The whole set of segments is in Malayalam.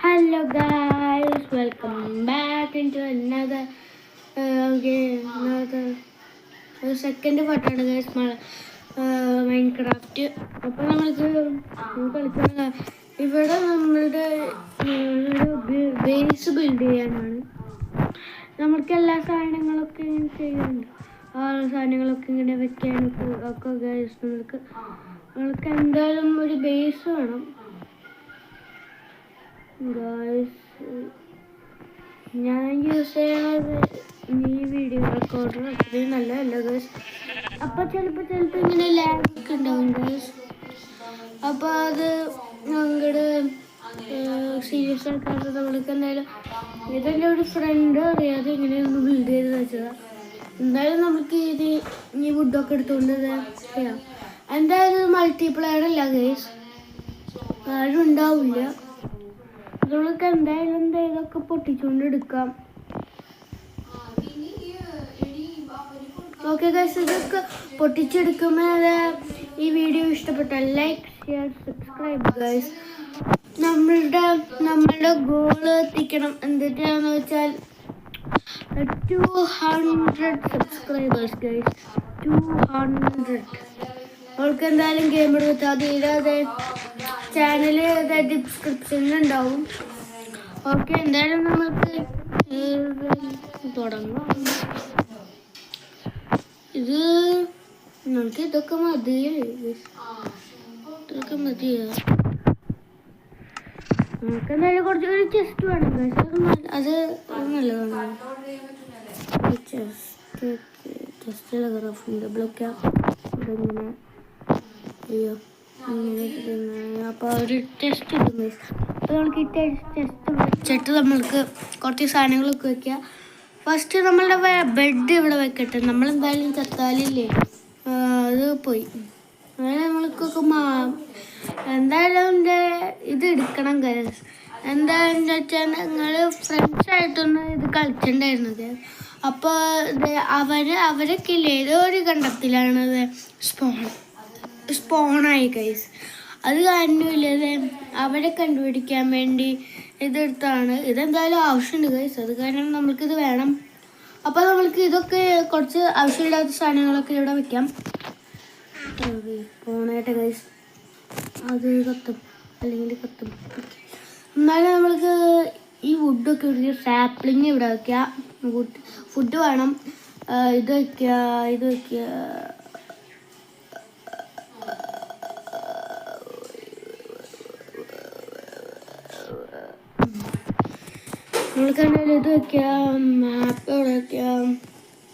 Hello guys, welcome back into another second പാട്ടാണ് guys മൈൻക്രാഫ്റ്റ്. അപ്പോൾ നമ്മൾക്ക് കളിക്കുന്ന ഇവിടെ നമ്മളുടെ ബേസ് ബിൽഡ് ചെയ്യാനാണ്. നമ്മൾക്ക് എല്ലാ സാധനങ്ങളൊക്കെ ഇങ്ങനെ ചെയ്യുന്നുണ്ട്. ആ സാധനങ്ങളൊക്കെ ഇങ്ങനെ വെക്കാനൊക്കെ ഒക്കെ guys നമ്മൾക്ക് എന്തായാലും ഒരു ബേസ് വേണം ഗായ്സ്. ഞാൻ യൂസ് ചെയ്യുന്നത് ഈ വീഡിയോ റെക്കോർഡർ അത്രയും നല്ലതല്ല ഗായ്സ്. അപ്പോൾ ചിലപ്പോൾ ഇങ്ങനെ ലാഗൊക്കെ ഉണ്ടാവും ഗായ്സ്. അപ്പോൾ അത് ഞങ്ങളുടെ സീരിയസ് ആക്കാതെ നമ്മൾക്ക് എന്തായാലും ഇതെൻ്റെ ഒരു ഫ്രണ്ട് അറിയാതെ ഇങ്ങനെയൊന്ന് ബിൽഡ് ചെയ്ത് വെച്ചതാണ്. എന്തായാലും നമുക്ക് ഈ വുഡൊക്കെ എടുത്തുകൊണ്ട് ചെയ്യാം. എന്തായാലും മൾട്ടിപ്ലെയർ അല്ല ഗായ്സ്, ആരും ഉണ്ടാവില്ല. നമ്മൾക്ക് എന്തായാലും ഇതൊക്കെ പൊട്ടിച്ചുകൊണ്ട് എടുക്കാം. ഓക്കെ ഗൈസ്, ഇതൊക്കെ പൊട്ടിച്ചെടുക്കുമ്പോൾ ഈ വീഡിയോ ഇഷ്ടപ്പെട്ടാൽ ലൈക്ക്, ഷെയർ, സബ്സ്ക്രൈബ് ഗൈസ്. നമ്മളുടെ ഗോള് എത്തിക്കണം. എന്തൊക്കെയാണെന്ന് വെച്ചാൽ 200 സബ്സ്ക്രൈബേഴ്സ് ഗൈസ്. 200. അവൾക്ക് എന്തായാലും ഗെയിം എടുത്താൽ തീരാതെ ചാനൽ ഡിസ്ക്രിപ്ഷനിലുണ്ടാവും. ഓക്കെ, എന്തായാലും നമുക്ക് തുടങ്ങാം. നമുക്ക് ഇതൊക്കെ മതിയോ? നമുക്ക് എന്തായാലും കുറച്ചൊരു ചെസ്റ്റ് വേണം ഗൈസ്. അത് നല്ലതാണ്. ചെസ്റ്റ് ഗ്രാഫിൻ്റെ ബ്ലോക്ക് ഇങ്ങനെ അയ്യോ അപ്പോൾ ഒരു ടെസ്റ്റ് ഇടും ഗൈസ്. അപ്പോൾ നമുക്ക് ഈ ടെസ്റ്റ് വെച്ചിട്ട് നമ്മൾക്ക് കുറച്ച് സാധനങ്ങളൊക്കെ വയ്ക്കുക. ഫസ്റ്റ് നമ്മളുടെ ബെഡ് ഇവിടെ വെക്കട്ടെ. നമ്മളെന്തായാലും ചത്താലില്ലേ അത് പോയി. അങ്ങനെ നമ്മൾക്കൊക്കെ എന്തായാലും ഇത് എടുക്കണം ഗൈസ്. എന്താണെന്ന് വെച്ചാൽ ഞങ്ങൾ ഫ്രണ്ട്സായിട്ടൊന്ന് ഇത് കളിച്ചിട്ടുണ്ടായിരുന്നത്. അപ്പോൾ അവരൊക്കെ ഇല്ലേ ഏതോ ഒരു കണ്ടത്തിലാണത് സ്പോണായി ഗൈസ്. അത് കാരണമില്ലേ അവരെ കണ്ടുപിടിക്കാൻ വേണ്ടി ഇതെടുത്താണ്. ഇതെന്തായാലും ആവശ്യമുണ്ട് ഗൈസ്, അത് കാരണം നമ്മൾക്കിത് വേണം. അപ്പോൾ നമ്മൾക്ക് ഇതൊക്കെ കുറച്ച് ആവശ്യമില്ലാത്ത സാധനങ്ങളൊക്കെ ഇവിടെ വെക്കാം. സ്പോണായിട്ട് ഗൈസ് അത് കത്തും അല്ലെങ്കിൽ കത്തും. എന്നാലും നമ്മൾക്ക് ഈ വുഡൊക്കെ ഇവിടെ സാപ്ലിങ് ഇവിടെ വയ്ക്കുക. ഫുഡ് വേണം. ഇത് വയ്ക്കുക. നമ്മൾക്ക് എന്തായാലും ഇത് വയ്ക്കാം. മാപ്പ് ഇവിടെ വയ്ക്കാം.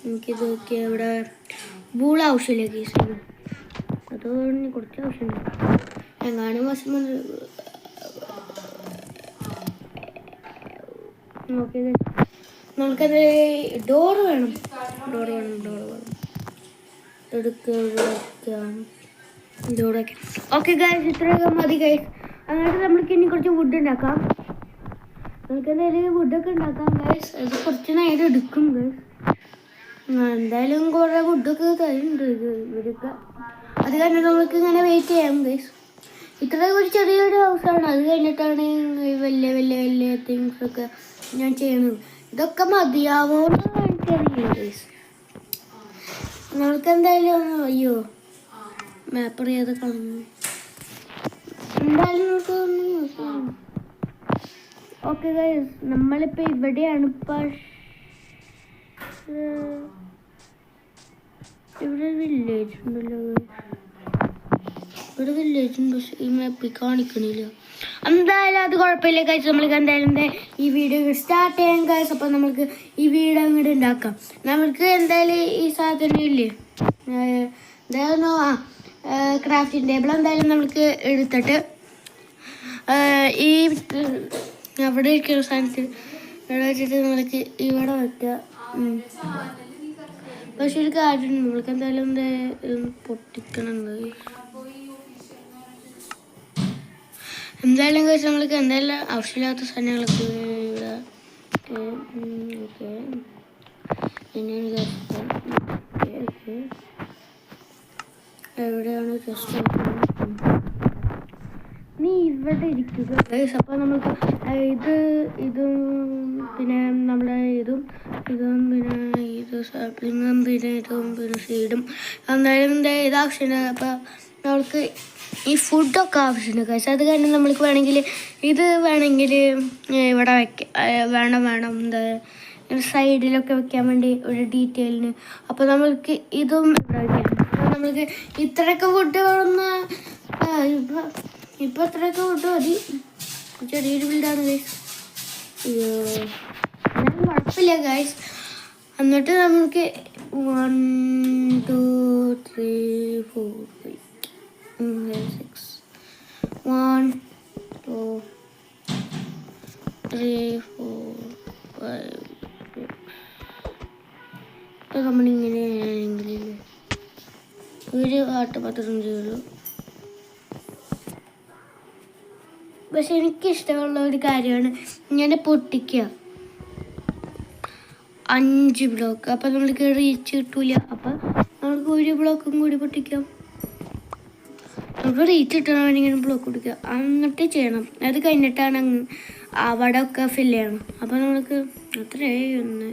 നമുക്കിത് വയ്ക്കാം. ഇവിടെ ബൂൾ ആവശ്യമില്ല കേസ്. അത് കുറച്ച് ആവശ്യമില്ല. എങ്ങാനും വശം ഓക്കെ. നമുക്കത് ഡോറ് വേണം. ഡോറൊക്കെ ഓക്കെ ഗൈസ്, ഇത്രയൊക്കെ മതി ഗൈസ്. എന്നിട്ട് നമ്മൾക്ക് ഇനി കുറച്ച് വുഡ് ഉണ്ടാക്കാം. നമുക്ക് എന്തായാലും വുഡൊക്കെ ഉണ്ടാക്കാം ഗൈസ്. അത് കുറച്ച് നേരം എടുക്കും ഗൈസ്. എന്തായാലും കുറേ വുഡൊക്കെ തരുന്നുണ്ട് ഇവരൊക്കെ. അത് കാരണം നമുക്ക് ഇങ്ങനെ വെയിറ്റ് ചെയ്യാം ഗൈസ്. ഇത്ര ഒരു ചെറിയൊരു ഹൗസാണ്. അത് കഴിഞ്ഞിട്ടാണ് വലിയ തിങ്സൊക്കെ ഞാൻ ചെയ്യുന്നത്. ഇതൊക്കെ മതിയാവോന്ന് എനിക്കറിയില്ല ഗൈസ്. നമുക്ക് എന്തായാലും അയ്യോ മാപ്പ് അറിയാതെ കളഞ്ഞു. എന്തായാലും നമുക്ക് ഓക്കെ ഗൈസ്, നമ്മളിപ്പോൾ ഇവിടെയാണ്. ഇവിടെ വില്ലേജ് ഉണ്ടല്ലോ. ഇവിടെ വില്ലേജ് ഉണ്ട്, പക്ഷേ ഈ മാപ്പിൽ കാണിക്കണില്ല. എന്തായാലും അത് കുഴപ്പമില്ല ഗൈസ്. നമ്മൾക്ക് എന്തായാലും ഈ വീഡിയോ സ്റ്റാർട്ട് ചെയ്യാൻ ഗൈസ്. അപ്പോൾ നമുക്ക് ഈ വീഡിയോ അങ്ങോട്ട് ഉണ്ടാക്കാം. നമുക്ക് എന്തായാലും ഈ സാധനം ഇല്ലേ എന്തായാലും ക്രാഫ്റ്റിംഗ് ടേബിൾ എന്തായാലും നമുക്ക് എടുത്തിട്ട് ഈ അവിടെ ഇരിക്കുന്ന സാധനത്തിൽ ഇവിടെ വെച്ചിട്ട് നമ്മൾക്ക് ഇവിടെ വയ്ക്കുക. പക്ഷെ ഒരു കാര്യം, നമ്മൾക്ക് എന്തായാലും പൊട്ടിക്കണം. എന്തായാലും കഴിച്ച് നമ്മൾക്ക് എന്തായാലും ആവശ്യമില്ലാത്ത സാധനങ്ങളൊക്കെ ഇവിടെ ഓക്കെ. എവിടെയാണ് ജസ്റ്റ് നീ ഇവിടെ ഇരിക്കുക ഗൈസ്. അപ്പോൾ നമുക്ക് ഇതും പിന്നെ നമ്മുടെ ഇതും പിന്നെ ഇത് സാപ്ലിങ്ങും പിന്നെ പിന്നെ സീഡും എന്തായാലും ഇത് ആവശ്യമുണ്ട്. അപ്പോൾ നമ്മൾക്ക് ഈ ഫുഡൊക്കെ ആവശ്യമുണ്ട് ഗൈസ്. അത് കാരണം നമ്മൾക്ക് വേണമെങ്കിൽ ഇത് വേണമെങ്കിൽ ഇവിടെ വേണം എന്താ സൈഡിലൊക്കെ വെക്കാൻ വേണ്ടി ഒരു ഡീറ്റെയിലിന്. അപ്പോൾ നമ്മൾക്ക് ഇതും ഇവിടെ വയ്ക്കാം. അപ്പോൾ നമ്മൾക്ക് ഇത്രയൊക്കെ ഫുഡ് വേണമെന്ന് ഇപ്പം അത്രയൊക്കെ ഫുഡ് മതി. ചെറിയൊരു ബിൽഡാണ് ഗൈസ്. കുഴപ്പമില്ല ഗൈസ്. എന്നിട്ട് നമുക്ക് 1 2 3 4 5 6 1 2 3 4 5 ഇപ്പം നമ്മളിങ്ങനെ ഒരു ആട്ടുപാത്രം ചെയ്യുള്ളൂ. പക്ഷെ എനിക്കിഷ്ടമുള്ള ഒരു കാര്യമാണ് ഇങ്ങനെ പൊട്ടിക്കുക 5 ബ്ലോക്ക്. അപ്പം നമ്മൾക്ക് റീച്ച് കിട്ടൂല. അപ്പം നമുക്ക് ഒരു ബ്ലോക്കും കൂടി പൊട്ടിക്കാം. നമുക്ക് റീച്ച് കിട്ടണമെങ്കിൽ ഇങ്ങനെ ബ്ലോക്ക് കൊടുക്കുക എന്നിട്ട് ചെയ്യണം. അത് കഴിഞ്ഞിട്ടാണ് അവിടെ ഒക്കെ ഫില്ല് ചെയ്യണം. അപ്പം നമ്മൾക്ക് അത്രേ ഒന്ന്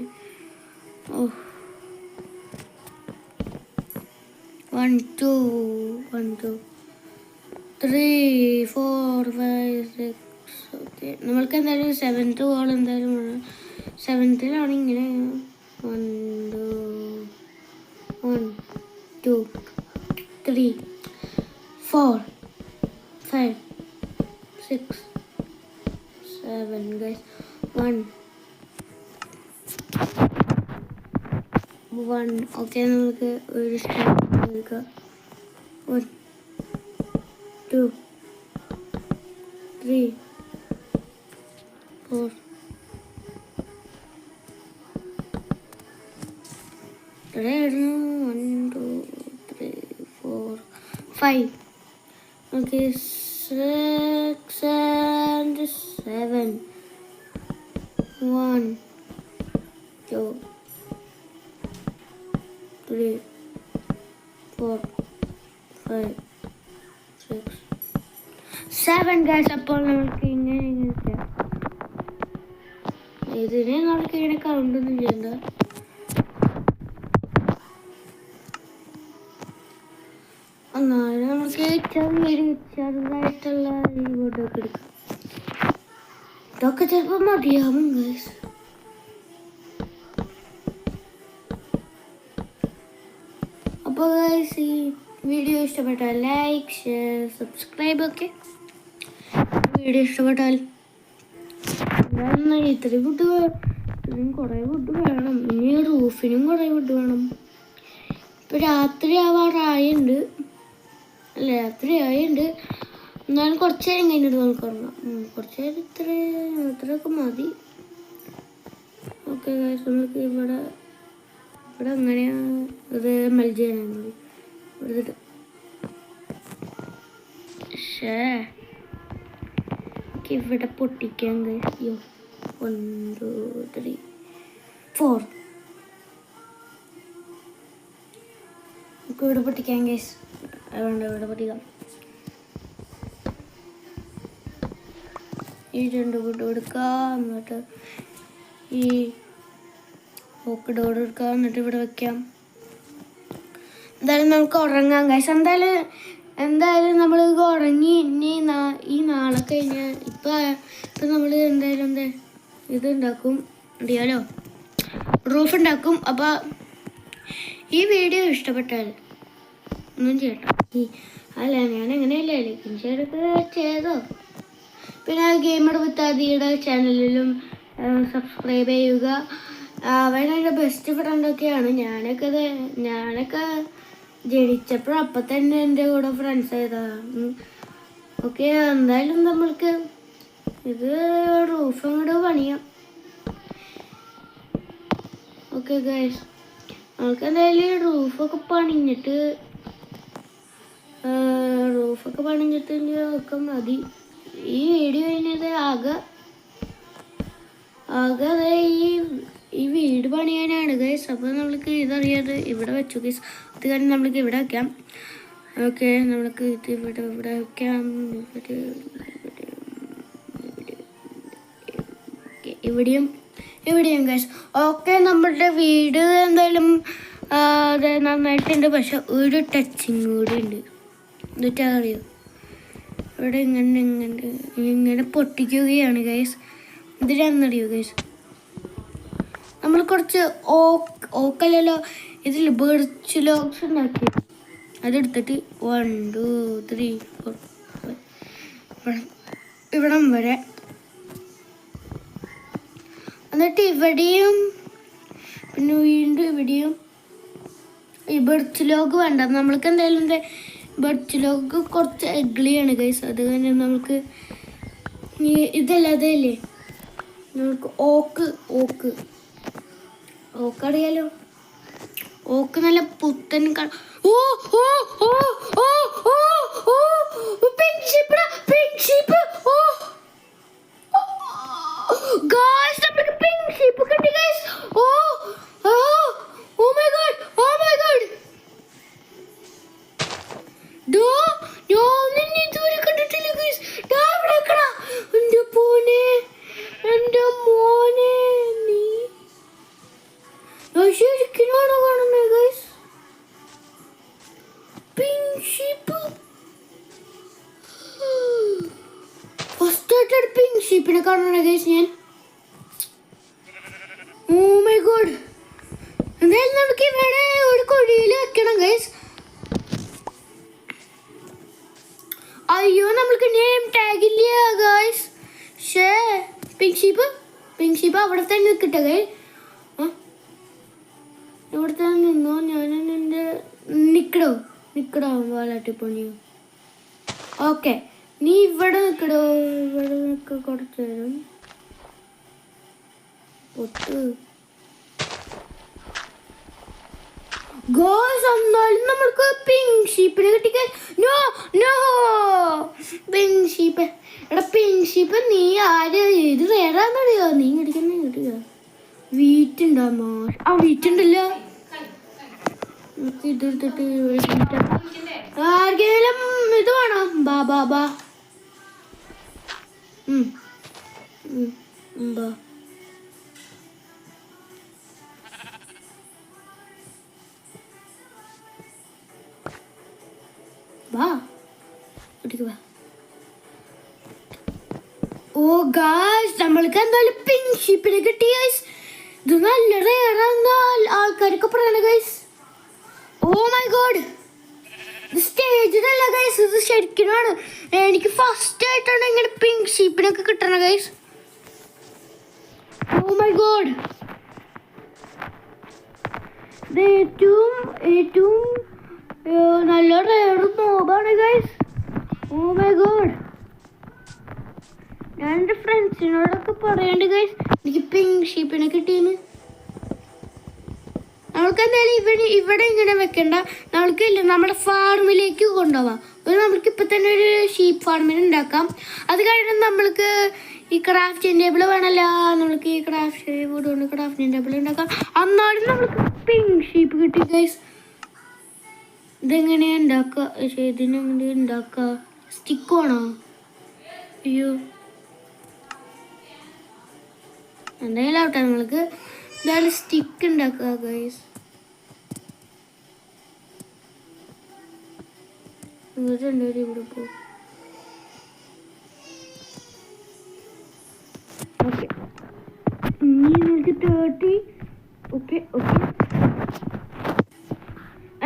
1 2 1 2 3 4 5 6 ഓക്കെ. നമ്മൾക്ക് എന്തായാലും 7th വോൾ എന്തായാലും വേണം. 7th-ലാണ് ഇങ്ങനെ 1 2 3 4 5 6 7 ഗൈസ്. 1 ഓക്കെ. നമുക്ക് ഒരു സ്റ്റെപ്പ് എടുക്കാം. 1 2 3 4 1 2 3 4 5 okay 6 and 7 1 2 3 4 5 6 7 guys. അപ്പോൾ നമുക്ക് ഇങ്ങനെ ഇതിനെ നമുക്ക് ഇങ്ങനെ കൗണ്ടൊന്നും ചെയ്യണ്ട. എന്നാലും നമുക്ക് ചെറുതായിട്ടുള്ള ഈ ബോർഡൊക്കെ എടുക്കാം. ഇതൊക്കെ ചിലപ്പോൾ മതിയാവും ഗൈസ്. അപ്പോൾ ഗൈസ് ഈ വീഡിയോ ഇഷ്ടപ്പെട്ടാൽ ലൈക്ക് ഷെയർ സബ്സ്ക്രൈബ് ഒക്കെ. വീഡിയോ ഇഷ്ടപ്പെട്ടാൽ ഇത്രയും കുറേ ഫുഡ് വേണം. ഇനി റൂഫിനും കുറേ ഫുഡ് വേണം. ഇപ്പം രാത്രി ആവാറായുണ്ട്. എന്നാലും കുറച്ച് നേരം കഴിഞ്ഞിട്ട് നമുക്ക് ഉറങ്ങാം. കുറച്ച് നേരം ഇത്രയൊക്കെ മതി. Okay guys. നമുക്ക് ഇവിടെ അങ്ങനെയാണ് ഇത് മെൽറ്റ് ചെയ്യാനാണ് മതി. ഇവിടെ പൊട്ടിക്കാൻ കഴിയും. 1 2 3 4 നമുക്ക് ഇവിടെ പൊട്ടിക്കാൻ കേസ്. അതുകൊണ്ട് ഇവിടെ പൊട്ടിക്കാം. ഈ 2 ഫുഡ് കൊടുക്കാം. എന്നിട്ട് ഈ ഓക്ക് ഡോർ എടുക്കാം. എന്നിട്ട് ഇവിടെ വെക്കാം. എന്തായാലും നമുക്ക് ഉറങ്ങാം ഗൈസ്. എന്തായാലും നമ്മൾ ഉറങ്ങി ഇനി ഈ നാളെ കഴിഞ്ഞ് ഇപ്പം നമ്മൾ എന്തായാലും ഇത് ഉണ്ടാക്കും. അറിയാലോ, റൂഫ് ഉണ്ടാക്കും. അപ്പോൾ ഈ വീഡിയോ ഇഷ്ടപ്പെട്ടാൽ ഒന്നും ചെയ്യണ്ട. അല്ല ഞാൻ എങ്ങനെയല്ലേ ലൈക്കും ഷെയറൊക്കെ ചെയ്തോ. പിന്നെ ഗെയിമർ വിത്ത് ആദിയുടെ ചാനലിലും സബ്സ്ക്രൈബ് ചെയ്യുക. അവൻ എൻ്റെ ബെസ്റ്റ് ഫ്രണ്ടൊക്കെയാണ്. ഞാനൊക്കെ ജനിച്ചപ്പോൾ അപ്പം തന്നെ എൻ്റെ കൂടെ ഫ്രണ്ട്സ് ആയതാണ്. ഓക്കെ. എന്തായാലും നമ്മൾക്ക് ഇത് റൂഫ് അങ്ങോട്ട് പണിയാം. Okay guys. നമുക്ക് എന്തായാലും റൂഫൊക്കെ പണിഞ്ഞിട്ട് ഒക്കെ മതി. ഈ വീഡിയോ കഴിഞ്ഞത് ആകെ ഈ വീട് പണിയാനാണ് ഗൈസ്. അപ്പോൾ നമ്മൾക്ക് ഇതറിയാതെ ഇവിടെ വെച്ചു ഗൈസ്. അത് കാരണം നമ്മൾക്ക് ഇവിടെ വയ്ക്കാം. ഓക്കെ, നമുക്ക് ഇത് ഇവിടെ ഇവിടെ വയ്ക്കാം. ഇവിടെയും ഇവിടെയും ഗൈസ്. ഓക്കെ, നമ്മളുടെ വീട് എന്തായാലും അത് നന്നായിട്ടുണ്ട്. പക്ഷെ ഒരു ടച്ചിങ് കൂടി ഉണ്ട്. എന്നിട്ട് അറിയോ, ഇവിടെ ഇങ്ങനെ പൊട്ടിക്കുകയാണ് ഗൈസ്. എന്തിനാണെന്നറിയോ ഗൈസ്, നമ്മൾ കുറച്ച് ഓക്കല്ലല്ലോ ഇതിൽ ബെർച്ച് ലോക്സ് ഉണ്ടാക്കി അതെടുത്തിട്ട് 1 2 3 4 ഇവിടം വരെ, എന്നിട്ട് ഇവിടെയും പിന്നെ വീണ്ടും ഇവിടെയും. ഈ ബെർച്ച് ലോഗ് വേണ്ട, നമ്മൾക്ക് എന്തായാലും ബെർച്ച് ലോഗ് കുറച്ച് എഗ്ലിയാണ് ഗൈസ്. അത് തന്നെ നമുക്ക് ഇതല്ലേ നമുക്ക് ഓക്ക് അറിയാലോ. ഓക്ക് നല്ല പുത്തൻ ഓ ഓ ഓ ഓ ഓ ഓ പിങ്ക് ഷീപ്പ്. ഓ ഗായ്സ്, നമുക്ക് പിങ്ക് ഷീപ്പ് കിട്ടി ഗായ്സ്. ഓ ഓ ഓ മൈ ഗോഡ്. ഡോ ഞാൻ നിന്നെ ഇതുവരെ കണ്ടിട്ടില്ല ഗായ്സ്. ഡാ ഇവിടെ നിൽക്കടാ. എൻ്റെ മോനെ നീ ശരിക്കുമാണോ കാണുന്നത് guys? Pink sheep. First pink ഷീപ്പിനെ കാണണ ഗൈസ് ഞാൻ. Oh my god. എന്തായാലും നമുക്ക് ഇവിടെ ഒരു കുഴിയിൽ വെക്കണം ഗൈസ്. അയ്യോ, നമ്മൾക്ക് നെയിം ടാഗ് ഇല്ല ഗൈസ്. പിങ്ക് ഷീപ്പ് അവിടെ തന്നെ നിൽക്കട്ടെ ഗൈസ്. ഇവിടെ തന്നെ നിന്നോ. ഞാൻ എൻ്റെ നിക്കടോ വാലാട്ടിപ്പോണിയോ. ഓക്കെ, നീ ഇവിടെ നിൽക്കടോ. ഇവിടെ നിൽക്ക കുറച്ച് നേരം. എന്നാലും നമ്മൾക്ക് പിങ്ക് ഷീപ്പിനെ കിട്ടിക്കാൻ. Pink sheep. എടാ പിങ്ക് ഷീപ്പ്, നീ ആര്? ഇത് വേറാന്നറിയോ? നീ കിട്ടിയ വീറ്റ് ഉണ്ടാമോ? വീറ്റുണ്ടല്ലോ. ഇതെടുത്തിട്ട് ആർക്കെങ്കിലും ഇത് വേണം. ബാ ബാ ഓ ഗായ്സ്, നമ്മൾക്ക് എന്തായാലും പിങ്ക് ഷീപ്പിനെ കിട്ടി ഗൈസ്. ഇത് നല്ല റെയറാണെന്ന് ആൾക്കാരൊക്കെ പറയണ ഗൈസ്. ഓ മൈ ഗോഡ്, ഇത് സ്റ്റേജിലല്ല ഗൈസ്, ഇത് ശരിക്കുമാണ്. എനിക്ക് ഫസ്റ്റ് ആയിട്ടാണ് ഇങ്ങനെ പിങ്ക് ഷീപ്പിനൊക്കെ കിട്ടണ ഗൈസ്. ഓ മൈ ഗോഡ്, ഇത് ഏറ്റവും നല്ല റെയറും മോബാണ് ഗൈസ്. ഓ മൈ ഗോഡ്, ഞാൻ എൻ്റെ ഫ്രണ്ട്സിനോടൊക്കെ പറയണ്ട് ഗൈസ് എനിക്ക് പിങ്ക് ഷീപ്പിനെ കിട്ടിയെന്ന്. നമ്മൾക്ക് എന്തായാലും ഇവിടെ ഇങ്ങനെ വെക്കണ്ട, നമ്മൾക്ക് ഇല്ല നമ്മുടെ ഫാർമിലേക്ക് കൊണ്ടുപോവാം. നമ്മൾക്ക് ഇപ്പം തന്നെ ഒരു ഷീപ്പ് ഫാർമിന് ഉണ്ടാക്കാം. അത് കഴിഞ്ഞ് നമ്മൾക്ക് ഈ ക്രാഫ്റ്റിംഗ് ടേബിൾ വേണമല്ലോ. നമ്മൾക്ക് ഈ ക്രാഫ്റ്റിംഗ് ടേബിൾ ഉണ്ടാക്കാം. എന്നാലും നമ്മൾക്ക് പിങ്ക് ഷീപ്പ് കിട്ടി ഗൈസ്. ഇതെങ്ങനെയാ ഉണ്ടാക്കുക? ഇതിനെങ്ങനെ ഉണ്ടാക്കുക? സ്റ്റിക്ക് വേണോ? അയ്യോ, എന്തായാലും ആവട്ടെ, നമ്മൾക്ക് എന്തായാലും സ്റ്റിക്ക് ഉണ്ടാക്കുക ഗൈസ്. രണ്ടുപേരും ഇവിടെ പോകും. ഓക്കെ, 30. ഓക്കെ,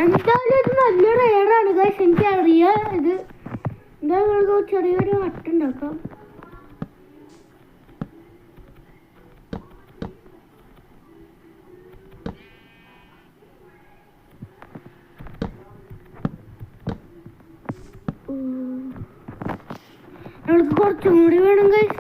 എന്തായാലും ഇത് നല്ല റെയറാണ് ഗൈസ്, എനിക്കറിയാം. ഇത് എന്തായാലും ചെറിയൊരു വട്ടുണ്ടാക്കാം. നമ്മൾക്ക് കുറച്ചും കൂടി വേണം ഗൈസ്.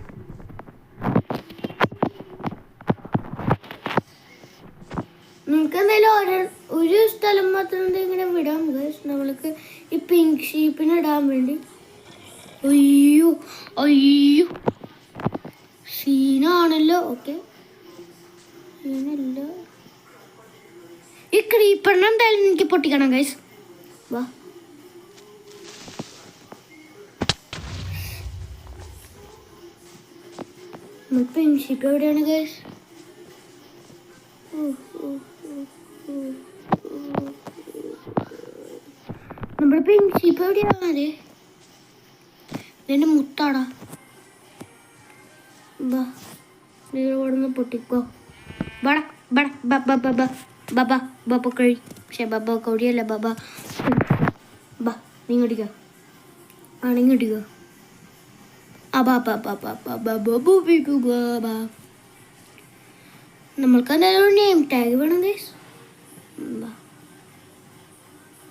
നമുക്ക് എന്തായാലും ഒരു സ്ഥലം മാത്രം ഇങ്ങനെ വിടാം ഗൈസ്, നമ്മൾക്ക് ഈ പിങ്ക് ഷീപ്പിന് ഇടാൻ വേണ്ടി. അയ്യോ സീനാണല്ലോ. ഓക്കെ, സീനല്ല. ഈ ക്രീപ്പറിനെ എന്തായാലും എനിക്ക് പൊട്ടിക്കണം ഗൈസ്. വാ, പിങ്ക് ഷീപ്പ് എവിടെയാണ് ഗൈസ്? നമ്മുടെ പിങ്ക് ഷീപ്പ് എവിടെയാണ്? നിന്റെ മുത്താടാ. ബാ നീ ഇവിടെ നിന്ന് പൊട്ടിക്കോ. ബട ബട ബബ ബബ ബബ ബബ കഴി. പക്ഷെ ബബ കൊടിയല്ല ബബ. ബാ നീ ഇങ്ങോട്ടിക്കോ. ഇങ്ങോട്ടിക്കോ. നമ്മൾക്ക് എന്തായാലും നെയിം ടാഗ് വേണം ഗൈസ്.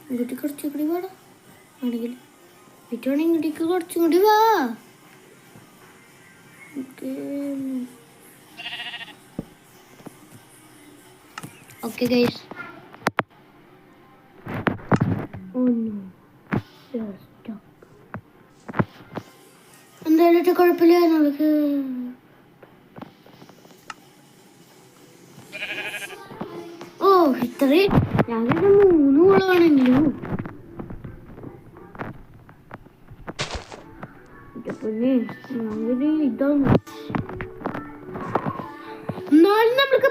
ഇങ്ങോട്ട് കുറച്ചും കൂടി വാടാ. ആണെങ്കിൽ വീട്ടാണെങ്കിൽ ഇങ്ങോട്ടേക്ക് കുറച്ചും കൂടി വാ. Okay guys. എന്തായാലും കുഴപ്പമില്ല. നമുക്ക് ഇത്രയും ഞങ്ങളുടെ 3 കുളമാണെങ്കിലും പിന്നെ ഞങ്ങളുടെ ഇതാണ്. എന്നാലും നമ്മൾക്ക്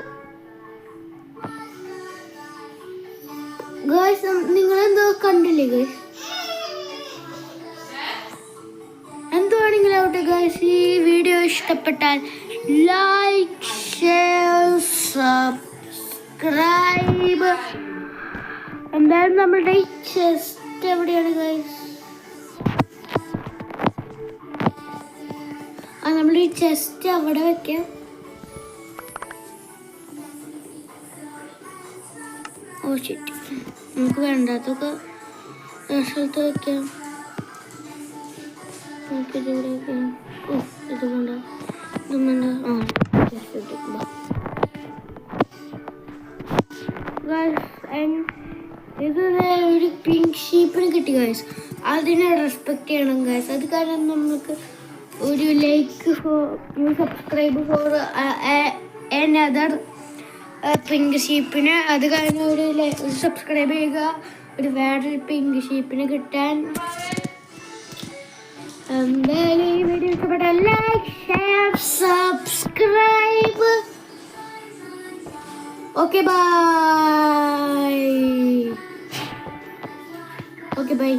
ഗൈസ് നിങ്ങളെന്തോ കണ്ടില്ലേ ഗൈസ്? എന്തുവാണെങ്കിലും ആവട്ടെ ഗൈസ്, ഈ വീഡിയോ ഇഷ്ടപ്പെട്ടാൽ ലൈക്ക്, ഷെയർ, സബ്സ്ക്രൈബ്. എന്തായാലും നമ്മളുടെ ഈ ചെസ്റ്റ് എവിടെയാണ് ഗൈസ്? നമ്മൾ ഈ ചെസ്റ്റ് അവിടെ വെക്കാം. ഓ ശരി, നമുക്ക് വേണ്ടാത്തൊക്കെ സ്ഥലത്ത് വെക്കാം. നമുക്കിതിവിടെ വെക്കാം. ഇത് വേണ്ട, ഇതും വേണ്ട. ഇത് ഒരു പിങ്ക് ഷീപ്പിന് കിട്ടി ഗൈസ്. അതിനെ റെസ്പെക്ട് ചെയ്യണം ഗൈസ്. അത് കാരണം നമുക്ക് ഒരു like subscribe for another pink ഷീപ്പിന്. അത് കാരണം ഒരു സബ്സ്ക്രൈബ് ചെയ്യുക, ഒരു വേറൊരു പിങ്ക് ഷീപ്പിന് കിട്ടാൻ. എന്തായാലും ഈ വീഡിയോ ഇഷ്ടപ്പെട്ട like, share, subscribe. Okay bye. Okay bye.